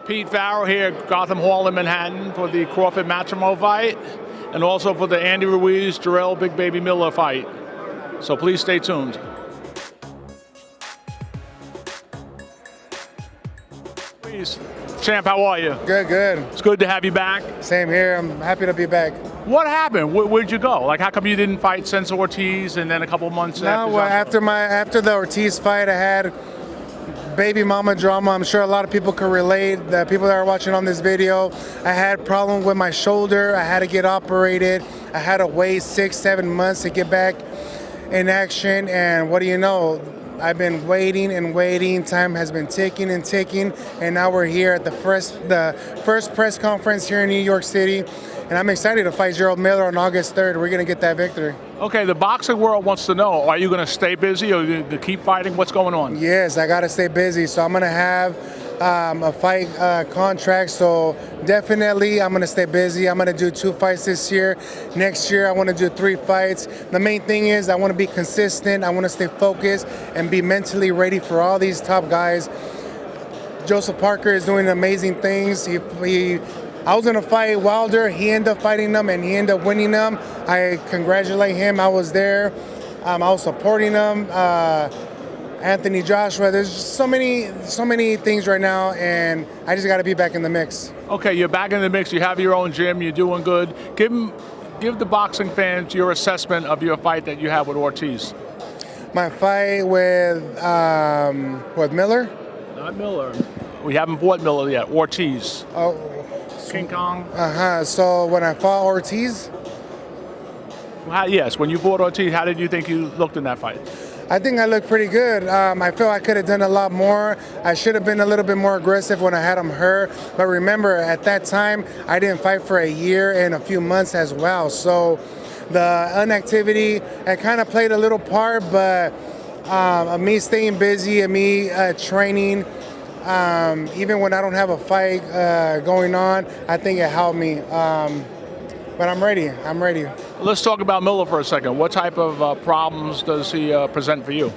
Pete Farrell here at Gotham Hall in Manhattan for the Crawford Matrimonial fight, and also for the Andy Ruiz, Jarrell Big Baby Miller fight. So please stay tuned. Ruiz, champ, how are you? Good, good. It's good to have you back. Same here. I'm happy to be back. What happened? Where'd you go? Like, how come you didn't fight since Ortiz and then a couple months after? No, well, after the Ortiz fight, I had baby mama drama. I'm sure a lot of people can relate. The people that are watching on this video, I had problems with my shoulder. I had to get operated. I had to wait 6-7 months to get back in action. And what do you know? I've been waiting and waiting. Time has been ticking and ticking, and now we're here at the first press conference here in New York City, and I'm excited to fight Jarrell Miller on August 3rd. We're gonna get that victory. Okay, the boxing world wants to know: are you going to stay busy, or are you going to keep fighting? What's going on? Yes, I gotta stay busy, so I'm gonna have a fight contract. So definitely, I'm gonna stay busy. I'm gonna do 2 fights this year. Next year, I want to do 3 fights. The main thing is I want to be consistent. I want to stay focused and be mentally ready for all these top guys. Joseph Parker is doing amazing things. I was gonna fight Wilder. He ended up fighting him, and he ended up winning him. I congratulate him. I was there. I was supporting him. Anthony Joshua. There's just so many things right now, and I just got to be back in the mix. Okay, you're back in the mix. You have your own gym. You're doing good. Give the boxing fans your assessment of your fight that you had with Ortiz. My fight with Miller. Not Miller. We haven't fought Miller yet. Ortiz. Oh, King Kong. So when I fought Ortiz. Yes, when you fought Ortiz, how did you think you looked in that fight? I think I looked pretty good. I feel I could have done a lot more. I should have been a little bit more aggressive when I had him hurt. But remember, at that time, I didn't fight for a year and a few months as well. So the inactivity, it kind of played a little part, but me staying busy and me training, even when I don't have a fight going on, I think it helped me. But I'm ready. Let's talk about Miller for a second. What type of problems does he present for you?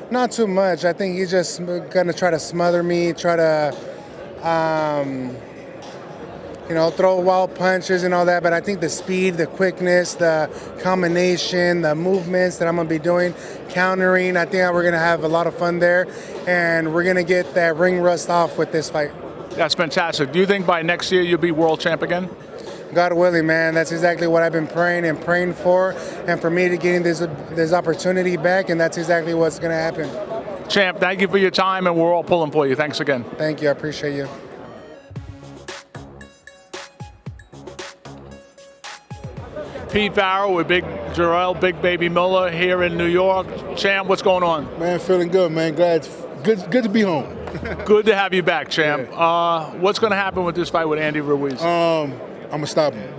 Not too much. I think he's just gonna try to smother me, try to, throw wild punches and all that. But I think the speed, the quickness, the combination, the movements that I'm gonna be doing, countering, I think we're gonna have a lot of fun there, and we're gonna get that ring rust off with this fight. That's fantastic. Do you think by next year you'll be world champ again? God willing, man. That's exactly what I've been praying for, and for me to getting this opportunity back, and that's exactly what's going to happen. Champ, thank you for your time, and we're all pulling for you. Thanks again. Thank you. I appreciate you. Pete Farrell with Jarrell Big Baby Miller here in New York. Champ, what's going on? Man, feeling good, man. Good to be home. Good to have you back, champ. Yeah. What's going to happen with this fight with Andy Ruiz? I'm gonna stop him.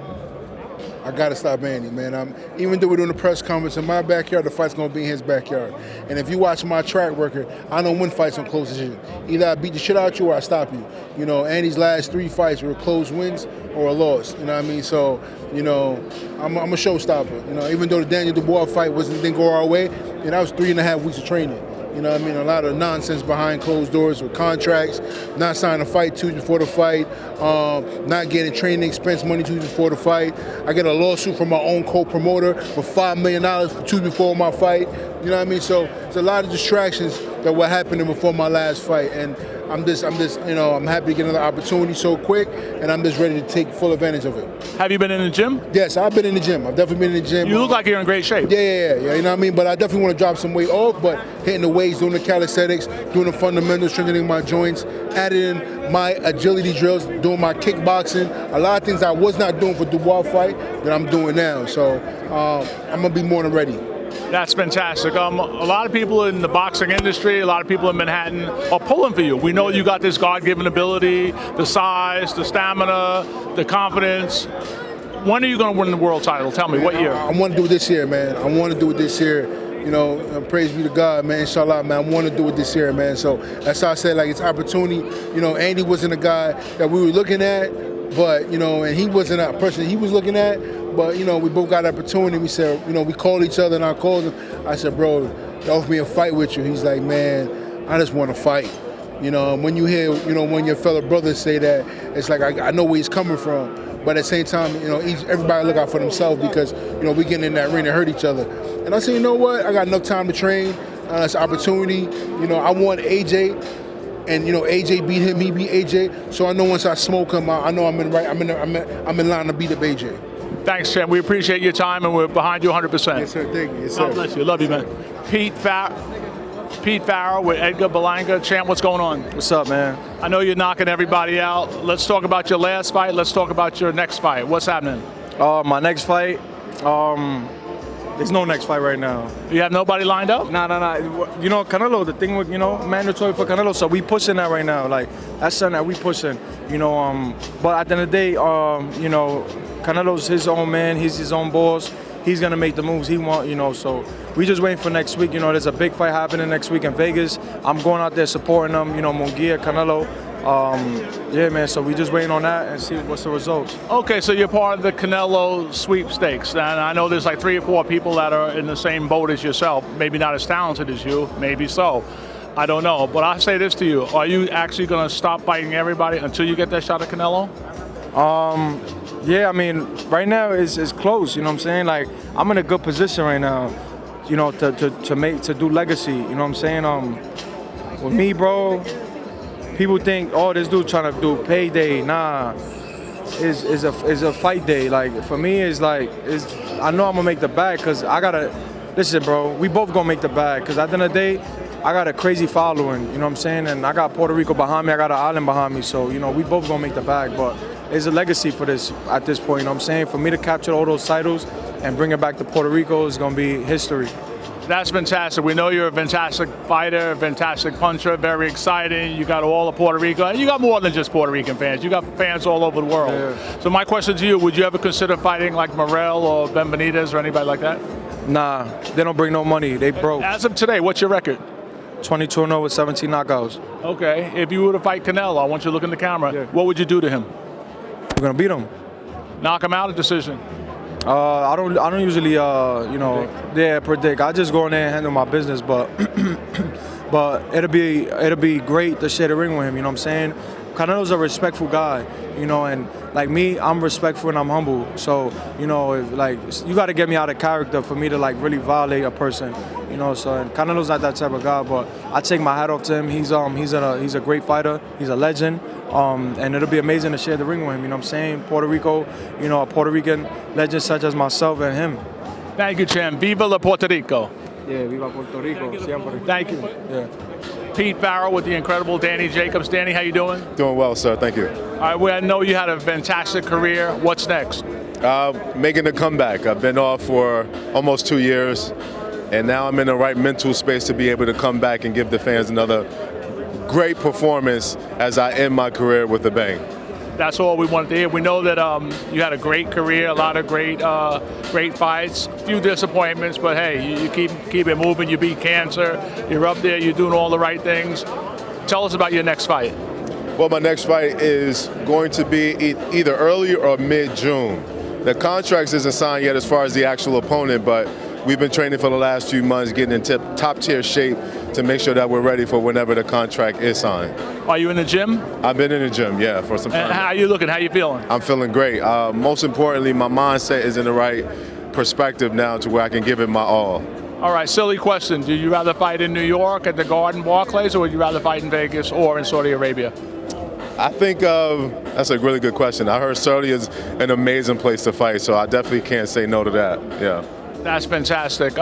I gotta stop Andy, man. Even though we're doing the press conference in my backyard, the fight's gonna be in his backyard. And if you watch my track record, I don't win fights on close decisions. Either I beat the shit out you or I stop you. You know, Andy's last 3 fights were close wins or a loss. You know what I mean? So, I'm a showstopper. Even though the Daniel Dubois fight didn't go our way, that was 3.5 weeks of training. You know what I mean? A lot of nonsense behind closed doors with contracts, not signing a fight 2 days before the fight, not getting training expense money 2 days before the fight. I get a lawsuit from my own co-promoter for $5 million for 2 days before my fight. You know what I mean? So it's a lot of distractions that were happening before my last fight. And I'm happy to get another opportunity so quick, and I'm just ready to take full advantage of it. Have you been in the gym? Yes, I've been in the gym. I've definitely been in the gym. You look like you're in great shape. Yeah, you know what I mean? But I definitely want to drop some weight off, but hitting the weights, doing the calisthenics, doing the fundamentals, strengthening my joints, adding in my agility drills, doing my kickboxing, a lot of things I was not doing for Dubois fight that I'm doing now. So I'm going to be more than ready. That's fantastic. A lot of people in the boxing industry, a lot of people in Manhattan are pulling for you. We know you got this God-given ability, the size, the stamina, the confidence. When are you going to win the world title? Tell me, what year? I want to do it this year, man. I want to do it this year. Praise be to God, man. Inshallah, man. I want to do it this year, man. So that's how I said, it's opportunity. Andy wasn't a guy that we were looking at, but, and he wasn't a person he was looking at. But, we both got opportunity. We said, we called each other, and I called him. I said, bro, they offered me a fight with you. He's like, man, I just want to fight. When you hear, when your fellow brothers say that, it's like I know where he's coming from. But at the same time, everybody look out for themselves because, we getting in that ring and hurt each other. And I say, you know what? I got enough time to train. It's an opportunity. I want AJ, and AJ beat him. He beat AJ. So I know once I smoke him, I know I'm in line to beat up AJ. Thanks, Champ. We appreciate your time, and we're behind you 100%. Yes, sir. Thank you. Yes, sir. God bless you. Love you, man. Pete Farrell with Edgar Berlanga. Champ, what's going on? What's up, man? I know you're knocking everybody out. Let's talk about your last fight. Let's talk about your next fight. What's happening? My next fight, there's no next fight right now. You have nobody lined up? Nah. Canelo, the thing with, mandatory for Canelo, so we pushing that right now. Like, that's something that we pushing, But at the end of the day, Canelo's his own man. He's his own boss. He's going to make the moves he wants, so we just waiting for next week. There's a big fight happening next week in Vegas. I'm going out there supporting them, Munguia, Canelo. Yeah, man, so we just waiting on that and see what's the results. Okay, so you're part of the Canelo sweepstakes, and I know there's like 3 or 4 people that are in the same boat as yourself, maybe not as talented as you, maybe so. I don't know, but I say this to you, are you actually going to stop fighting everybody until you get that shot at Canelo? Yeah, I mean, right now it's close, you know what I'm saying? Like, I'm in a good position right now, to do legacy, you know what I'm saying? With me, bro, people think, oh, this dude trying to do payday. Nah, it's a fight day. Like, for me, I know I'm gonna make the bag because listen, bro, we both gonna make the bag because at the end of the day, I got a crazy following, you know what I'm saying? And I got Puerto Rico behind me, I got an island behind me, so, we both gonna make the bag, but there's a legacy for this at this point, you know what I'm saying? For me to capture all those titles and bring it back to Puerto Rico is gonna be history. That's fantastic. We know you're a fantastic fighter, a fantastic puncher, very exciting. You got all of Puerto Rico. You got more than just Puerto Rican fans. You got fans all over the world. Yeah. So my question to you, would you ever consider fighting like Morel or Ben Benitez or anybody like that? Nah, they don't bring no money. They broke. As of today, what's your record? 22-0 with 17 knockouts. Okay, if you were to fight Canelo, I want you to look in the camera. Yeah. What would you do to him? We're gonna beat him. Knock him out, a decision? I don't usually predict. I just go in there and handle my business, but it'll be great to share the ring with him, you know what I'm saying? Canelo's a respectful guy, and like me, I'm respectful and I'm humble. So, if, you got to get me out of character for me to really violate a person, So, and Canelo's not that type of guy, but I take my hat off to him. He's a great fighter. He's a legend. And it'll be amazing to share the ring with him, you know what I'm saying? Puerto Rico, a Puerto Rican legend such as myself and him. Thank you, Champ. Viva la Puerto Rico. Yeah, viva Puerto Rico. Thank you. Yeah. Pete Farrell with the incredible Danny Jacobs. Danny, how you doing? Doing well, sir. Thank you. All right, I know you had a fantastic career. What's next? Making a comeback. I've been off for almost 2 years, and now I'm in the right mental space to be able to come back and give the fans another great performance as I end my career with a bang. That's all we wanted to hear. We know that you had a great career, a lot of great fights, a few disappointments, but hey, you keep it moving. You beat cancer. You're up there. You're doing all the right things. Tell us about your next fight. Well, my next fight is going to be either early or mid-June. The contract isn't signed yet as far as the actual opponent, but we've been training for the last few months, getting in top-tier shape to make sure that we're ready for whenever the contract is signed. Are you in the gym? I've been in the gym, yeah, for some time. And how are you looking? How you feeling? I'm feeling great. Most importantly, my mindset is in the right perspective now to where I can give it my all. All right, silly question. Do you rather fight in New York at the Garden Barclays, or would you rather fight in Vegas or in Saudi Arabia? I think that's a really good question. I heard Saudi is an amazing place to fight, so I definitely can't say no to that, yeah. That's fantastic.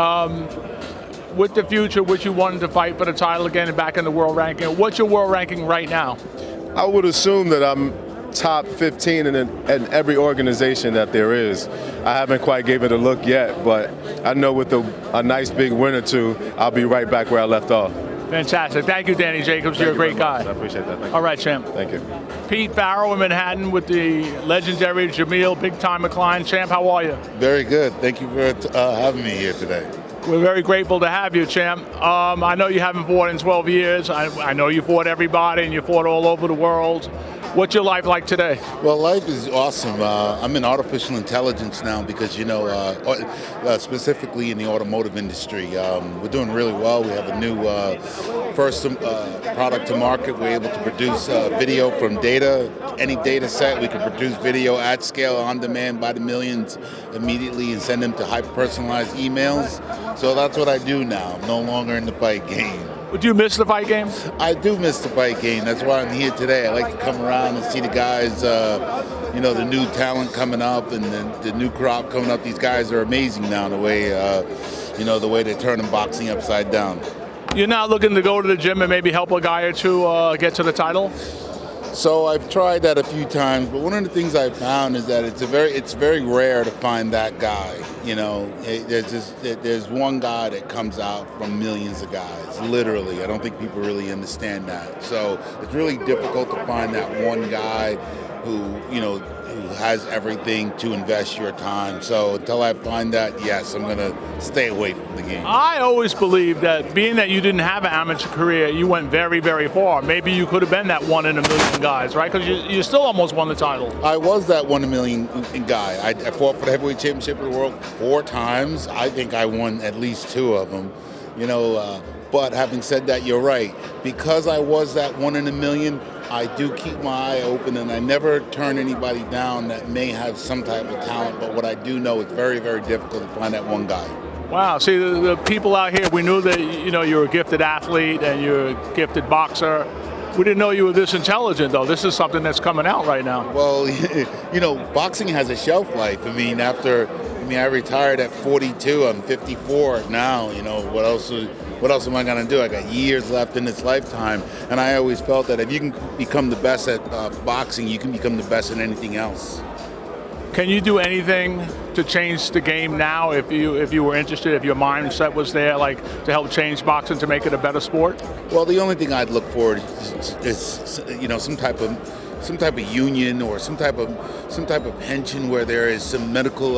With the future, would you want to fight for the title again and back in the world ranking? What's your world ranking right now? I would assume that I'm top 15 in every organization that there is. I haven't quite gave it a look yet, but I know with a nice big win or two, I'll be right back where I left off. Fantastic. Thank you, Danny Jacobs. You're a great guy. I appreciate that. Thank you. All right, champ. Thank you. Pete Farrell in Manhattan with the legendary Jamil Big Time McCline. Champ, how are you? Very good. Thank you for having me here today. We're very grateful to have you, champ. I know you haven't fought in 12 years. I know you fought everybody and you fought all over the world. What's your life like today? Well, life is awesome. I'm in artificial intelligence now because, specifically in the automotive industry, we're doing really well. We have a new first product to market. We're able to produce video from data, any data set. We can produce video at scale, on demand, by the millions immediately, and send them to hyper-personalized emails. So that's what I do now. I'm no longer in the fight game. Do you miss the fight game? I do miss the fight game. That's why I'm here today. I like to come around and see the guys, the new talent coming up and the new crop coming up. These guys are amazing now, the way they're turning boxing upside down. You're not looking to go to the gym and maybe help a guy or two get to the title? So I've tried that a few times, but one of the things I've found is that it's very rare to find that guy. There's one guy that comes out from millions of guys, literally. I don't think people really understand that. So it's really difficult to find that one guy who has everything to invest your time. So until I find that, yes, I'm going to stay away from the game. I always believe that being that you didn't have an amateur career, you went very, very far. Maybe you could have been that 1 in a million guys, right? Because you still almost won the title. I was that 1 in a million guy. I fought for the heavyweight championship of the world 4 times. I think I won at least 2 of them. But having said that, you're right. Because I was that 1 in a million, I do keep my eye open, and I never turn anybody down that may have some type of talent. But what I do know, it's very, very difficult to find that one guy. Wow. See, the people out here, we knew that you're a gifted athlete and you're a gifted boxer. We didn't know you were this intelligent, though. This is something that's coming out right now. Well, boxing has a shelf life. I retired at 42. I'm 54 now. What else am I going to do? I got years left in this lifetime. And I always felt that if you can become the best at boxing, you can become the best at anything else. Can you do anything to change the game now if you were interested, if your mindset was there, like to help change boxing to make it a better sport? Well, the only thing I'd look for is some type of union or some type of pension where there is some medical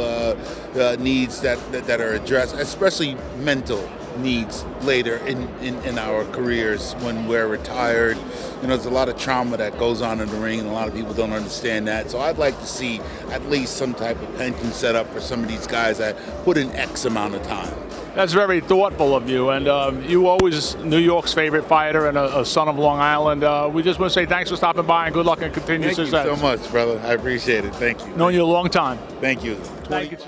needs that are addressed, especially mental needs later in our careers when we're retired. There's a lot of trauma that goes on in the ring, and a lot of people don't understand that. So I'd like to see at least some type of pension set up for some of these guys that put in X amount of time. That's very thoughtful of you, and you always New York's favorite fighter and a son of Long Island. We just want to say thanks for stopping by and good luck and continued success. Thank you so much, brother. I appreciate it. Thank you. Known you a long time. Thank you. Thank you.